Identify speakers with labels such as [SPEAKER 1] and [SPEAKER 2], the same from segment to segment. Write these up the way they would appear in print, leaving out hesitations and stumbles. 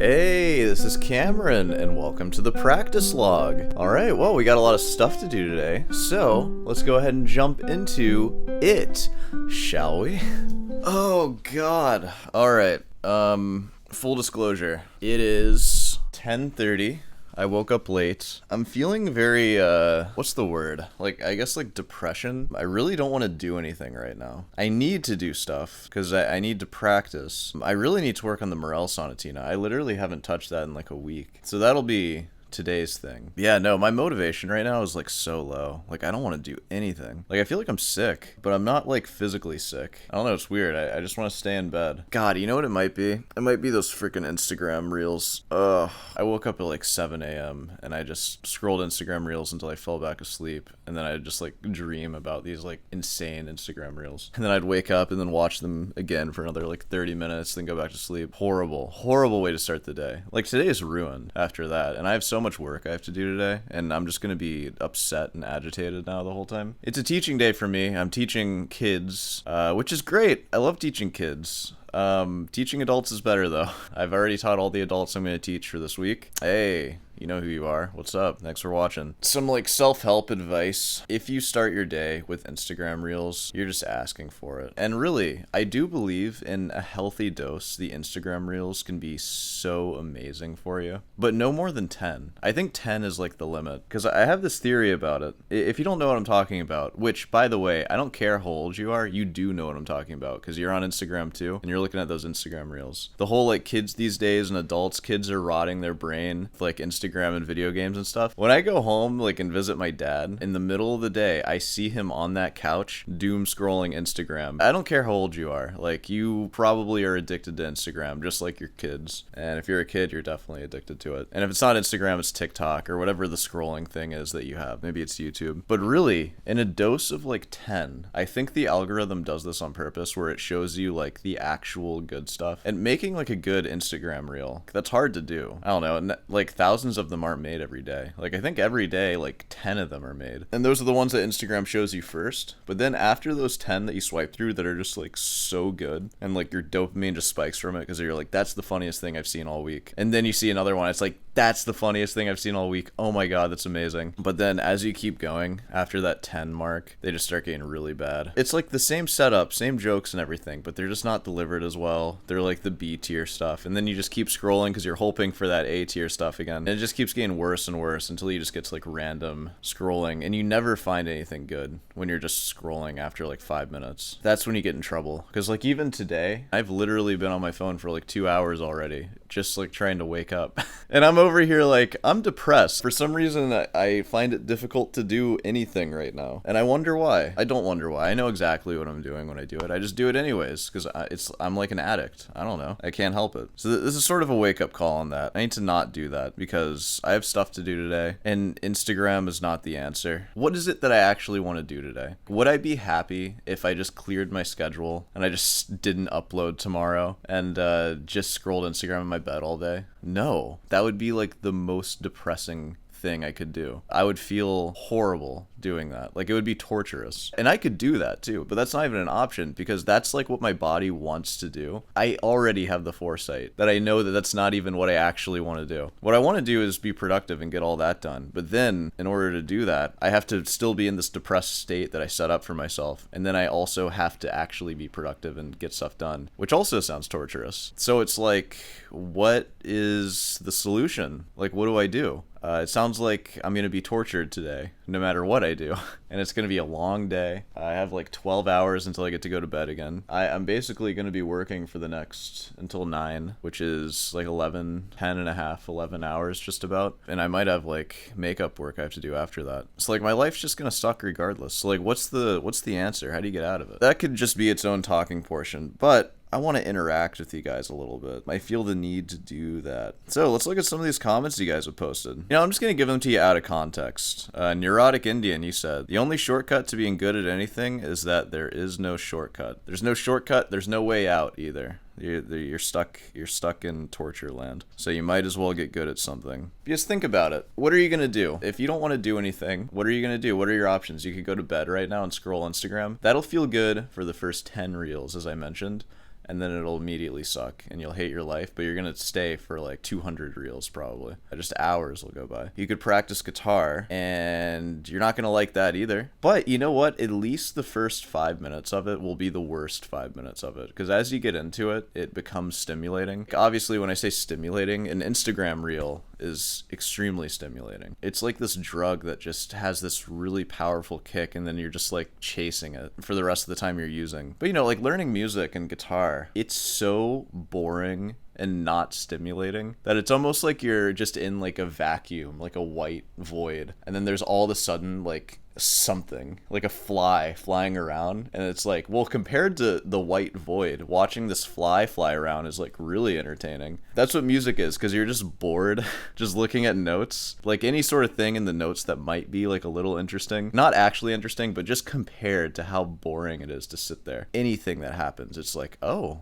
[SPEAKER 1] Hey, this is Cameron, and welcome to the practice log. Alright, well, we got a lot of stuff to do today, so let's go ahead and jump into it, shall we? Oh, God. Alright, full disclosure. It is 10:30. I woke up late. I'm feeling very, what's the word? I guess depression. I really don't want to do anything right now. I need to do stuff, because I need to practice. I really need to work on the Morel Sonatina. I literally haven't touched that in a week. So that'll be today's thing. Yeah, no, my motivation right now is so low. I don't want to do anything. I feel like I'm sick, but I'm not physically sick. I don't know, it's weird. I just want to stay in bed. God, you know what it might be? It might be those freaking Instagram reels. Ugh. I woke up at 7 a.m. and I just scrolled Instagram reels until I fell back asleep. And then I'd just dream about these insane Instagram reels. And then I'd wake up and then watch them again for another 30 minutes, then go back to sleep. Horrible way to start the day. Today is ruined after that. And I have so much work I have to do today, and I'm just gonna be upset and agitated now the whole time. It's a teaching day for me. I'm teaching kids, which is great. I love teaching kids. Teaching adults is better though. I've already taught all the adults I'm gonna teach for this week. Hey, you know who you are. What's up? Thanks for watching. Some self-help advice. If you start your day with Instagram reels, you're just asking for it. And really, I do believe in a healthy dose, the Instagram reels can be so amazing for you. But no more than 10. I think 10 is the limit. Because I have this theory about it. If you don't know what I'm talking about, which, by the way, I don't care how old you are, you do know what I'm talking about. Because you're on Instagram too, and you're looking at those Instagram reels. The whole kids these days and adults, kids are rotting their brain with Instagram and video games and stuff. When I go home and visit my dad, in the middle of the day, I see him on that couch doom scrolling Instagram. I don't care how old you are. You probably are addicted to Instagram just like your kids. And if you're a kid, you're definitely addicted to it. And if it's not Instagram, it's TikTok or whatever the scrolling thing is that you have. Maybe it's YouTube. But really, in a dose of 10, I think the algorithm does this on purpose where it shows you the actual good stuff. And making a good Instagram reel, that's hard to do. I don't know, thousands of them aren't made every day. I think every day 10 of them are made, and those are the ones that Instagram shows you first. But then after those 10 that you swipe through that are just so good, and your dopamine just spikes from it because you're that's the funniest thing I've seen all week, and then you see another one, it's that's the funniest thing I've seen all week. Oh my god, that's amazing. But then as you keep going, after that 10 mark, they just start getting really bad. It's the same setup, same jokes and everything, but they're just not delivered as well. They're the B tier stuff, and then you just keep scrolling because you're hoping for that A tier stuff again, and it just keeps getting worse and worse until you just get to random scrolling, and you never find anything good when you're just scrolling after 5 minutes. That's when you get in trouble, because even today, I've literally been on my phone for 2 hours already, just trying to wake up. And I'm over here I'm depressed. For some reason, I find it difficult to do anything right now, and I wonder why. I don't wonder why. I know exactly what I'm doing when I do it. I just do it anyways, because I'm like an addict. I don't know. I can't help it. So this is sort of a wake-up call on that. I need to not do that, because I have stuff to do today, and Instagram is not the answer. What is it that I actually want to do today? Would I be happy if I just cleared my schedule, and I just didn't upload tomorrow, and just scrolled Instagram in my bed all day? No. That would be the most depressing thing I could do. I would feel horrible doing that. It would be torturous. And I could do that too, but that's not even an option, because that's what my body wants to do. I already have the foresight that I know that that's not even what I actually want to do. What I want to do is be productive and get all that done. But then, in order to do that, I have to still be in this depressed state that I set up for myself. And then I also have to actually be productive and get stuff done, which also sounds torturous. So it's what is the solution? What do I do? It sounds like I'm going to be tortured today, no matter what I do. And it's going to be a long day. I have 12 hours until I get to go to bed again. I'm basically going to be working for the next until 9, which is 11, 10 and a half, 11 hours just about. And I might have makeup work I have to do after that. So my life's just going to suck regardless. So what's the answer? How do you get out of it? That could just be its own talking portion, but I want to interact with you guys a little bit. I feel the need to do that. So let's look at some of these comments you guys have posted. I'm just going to give them to you out of context. Neurotic Indian, you said, the only shortcut to being good at anything is that there is no shortcut. There's no shortcut. There's no way out either. You're stuck in torture land. So you might as well get good at something. Just think about it. What are you going to do? If you don't want to do anything, what are you going to do? What are your options? You could go to bed right now and scroll Instagram. That'll feel good for the first 10 reels, as I mentioned. and then it'll immediately suck and you'll hate your life, but you're gonna stay for like 200 reels probably. Just hours will go by. You could practice guitar and you're not gonna like that either. But you know what? At least the first 5 minutes of it will be the worst 5 minutes of it, because as you get into it, it becomes stimulating. Obviously, when I say stimulating, an Instagram reel is extremely stimulating. It's like this drug that just has this really powerful kick, and then you're just like chasing it for the rest of the time you're using. But you know, like learning music and guitar, it's so boring and not stimulating that it's almost like you're just in like a vacuum, like a white void, and then there's all of a sudden like something, like a fly flying around, and it's like, well, compared to the white void, watching this fly fly around is like really entertaining. That's what music is, because you're just bored just looking at notes, like any sort of thing in the notes that might be like a little interesting, not actually interesting, but just compared to how boring it is to sit there. Anything that happens, it's like, oh,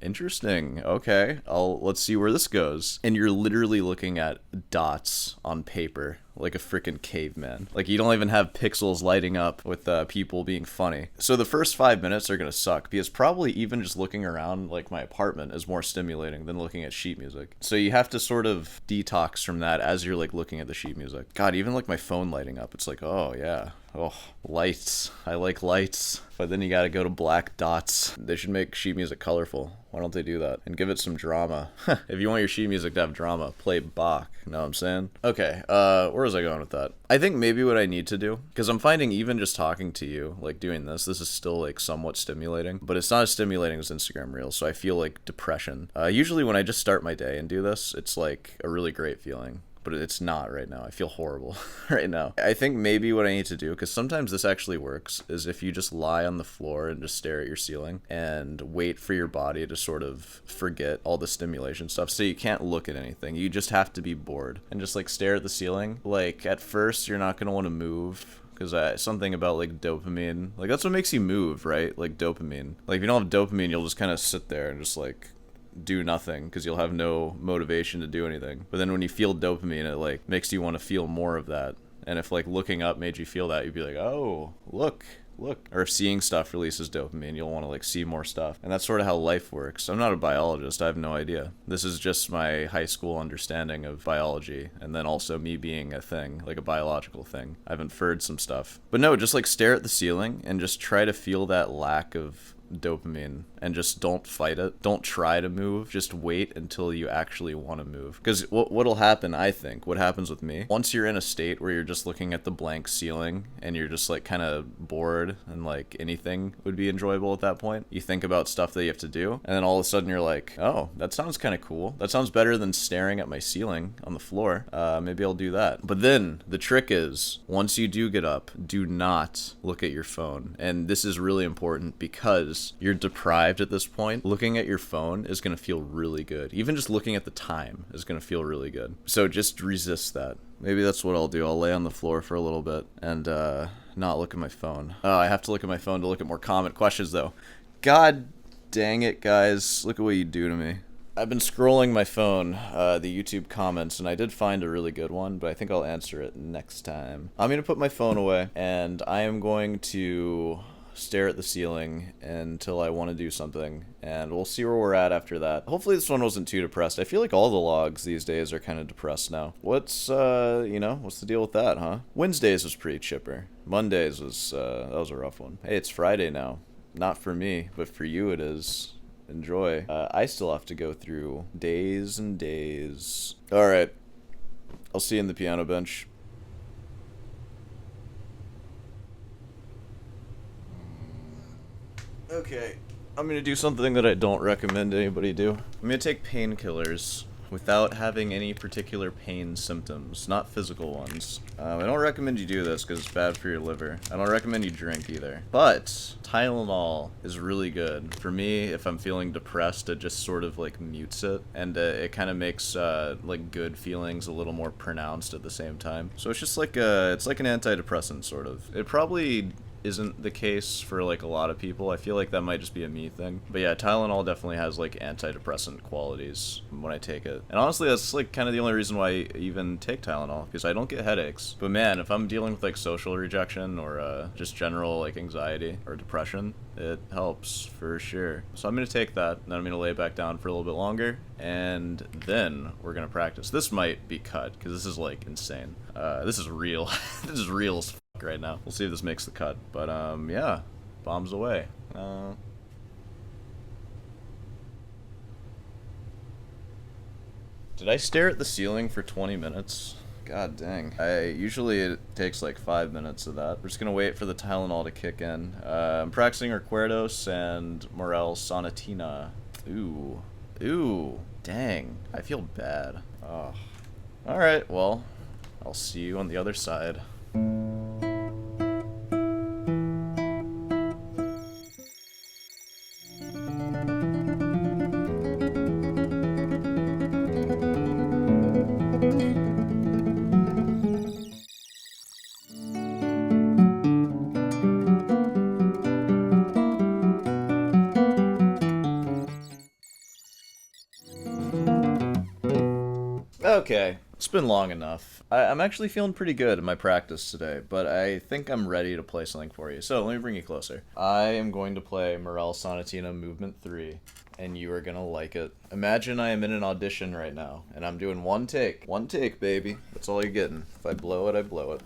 [SPEAKER 1] interesting. Okay, let's see where this goes. And you're literally looking at dots on paper like a freaking caveman. Like you don't even have pixels lighting up with people being funny. So the first 5 minutes are gonna suck, because probably even just looking around like my apartment is more stimulating than looking at sheet music. So you have to sort of detox from that as you're like looking at the sheet music. God, even like my phone lighting up, it's like, oh yeah. Oh, lights. I like lights. But then you gotta go to black dots. They should make sheet music colorful. Why don't they do that? And give it some drama. If you want your sheet music to have drama, play Bach. You know what I'm saying? Okay, where was I going with that? I think maybe what I need to do, because I'm finding even just talking to you, like doing this is still like somewhat stimulating, but it's not as stimulating as Instagram Reels, so I feel like depression. Usually when I just start my day and do this, it's like a really great feeling. But it's not right now. I feel horrible right now. I think maybe what I need to do, because sometimes this actually works, is if you just lie on the floor and just stare at your ceiling and wait for your body to sort of forget all the stimulation stuff. So you can't look at anything. You just have to be bored and just like stare at the ceiling. Like at first you're not going to want to move, because something about like dopamine, like that's what makes you move, right? Like dopamine. Like if you don't have dopamine, you'll just kind of sit there and just like do nothing, because you'll have no motivation to do anything. But then when you feel dopamine, it like makes you want to feel more of that. And if like looking up made you feel that, you'd be like, oh, look. Or if seeing stuff releases dopamine, you'll want to like see more stuff. And that's sort of how life works. I'm not a biologist. I have no idea. This is just my high school understanding of biology, and then also me being a thing, like a biological thing. I've inferred some stuff. But no, just like stare at the ceiling and just try to feel that lack of dopamine, and just don't fight it. Don't try to move. Just wait until you actually want to move. Because what'll happen, I think, what happens with me, once you're in a state where you're just looking at the blank ceiling and you're just like kind of bored and like anything would be enjoyable at that point, you think about stuff that you have to do, and then all of a sudden you're like, oh, that sounds kind of cool. That sounds better than staring at my ceiling on the floor. Maybe I'll do that. But then the trick is, once you do get up, do not look at your phone. And this is really important, because you're deprived at this point. Looking at your phone is going to feel really good. Even just looking at the time is going to feel really good. So just resist that. Maybe that's what I'll do. I'll lay on the floor for a little bit and not look at my phone. Oh, I have to look at my phone to look at more comment questions, though. God dang it, guys. Look at what you do to me. I've been scrolling my phone, the YouTube comments, and I did find a really good one, but I think I'll answer it next time. I'm going to put my phone away, and I am going to stare at the ceiling until I want to do something, and we'll see where we're at after that. Hopefully this one wasn't too depressed. I feel like all the logs these days are kind of depressed now. What's what's the deal with that, huh? Wednesdays was pretty chipper. Mondays was, that was a rough one. Hey, it's Friday now. Not for me, but for you it is. Enjoy. I still have to go through days and days. Alright. I'll see you in the piano bench. Okay, I'm gonna do something that I don't recommend anybody do. I'm gonna take painkillers without having any particular pain symptoms, not physical ones. I don't recommend you do this because it's bad for your liver. I don't recommend you drink either. But Tylenol is really good. For me, if I'm feeling depressed, it just sort of like mutes it, and it kind of makes like good feelings a little more pronounced at the same time. So it's just like it's like an antidepressant sort of. It probably isn't the case for like a lot of people. I feel like that might just be a me thing. But yeah, Tylenol definitely has like antidepressant qualities when I take it. And honestly, that's like kind of the only reason why I even take Tylenol, because I don't get headaches. But man, if I'm dealing with like social rejection or just general like anxiety or depression, it helps for sure. So I'm gonna take that, then I'm gonna lay it back down for a little bit longer, and then we're gonna practice. This might be cut because this is like insane. This is real. This is real as fuck right now. We'll see if this makes the cut. But yeah, bombs away. Did I stare at the ceiling for 20 minutes? God dang. Usually it takes like 5 minutes of that. We're just gonna wait for the Tylenol to kick in. I'm practicing Recuerdos and Morel's Sonatina. Ooh. Ooh. Dang. I feel bad. Oh. Alright, well, I'll see you on the other side. Okay, it's been long enough. I'm actually feeling pretty good in my practice today, but I think I'm ready to play something for you. So let me bring you closer. I am going to play Morel Sonatina Movement 3, and you are going to like it. Imagine I am in an audition right now, and I'm doing one take. One take, baby. That's all you're getting. If I blow it, I blow it.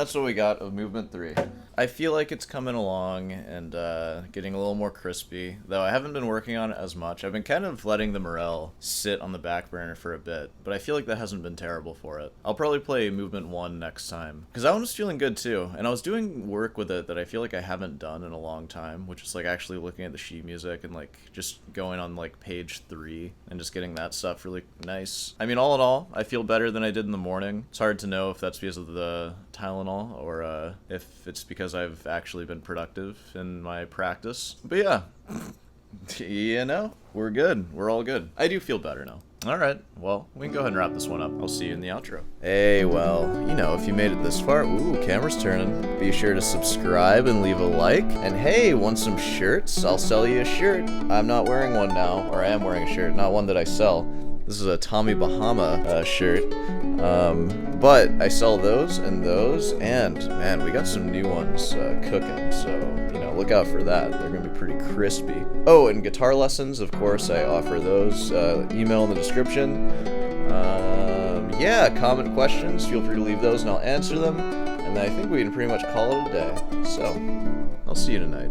[SPEAKER 1] that's what we got of movement 3. I feel like it's coming along and getting a little more crispy, though I haven't been working on it as much. I've been kind of letting the Morel sit on the back burner for a bit, but I feel like that hasn't been terrible for it. I'll probably play movement 1 next time, because that one was feeling good too, and I was doing work with it that I feel like I haven't done in a long time, which is like actually looking at the sheet music and like just going on like page 3 and just getting that stuff really nice. I mean, all in all, I feel better than I did in the morning. It's hard to know if that's because of the Tylenol or if it's because I've actually been productive in my practice. But yeah, you know, we're good. We're all good. I do feel better now. Alright, well, we can go ahead and wrap this one up. I'll see you in the outro. Hey, well, you know, if you made it this far, ooh, camera's turning. Be sure to subscribe and leave a like. And hey, want some shirts? I'll sell you a shirt. I'm not wearing one now, or I am wearing a shirt, not one that I sell. This is a Tommy Bahama shirt. But I sell those, and man, we got some new ones cooking, so, you know, look out for that. They're gonna be pretty crispy. Oh, and guitar lessons, of course, I offer those. Email in the description. Yeah, comment questions, feel free to leave those and I'll answer them. And I think we can pretty much call it a day. So, I'll see you tonight.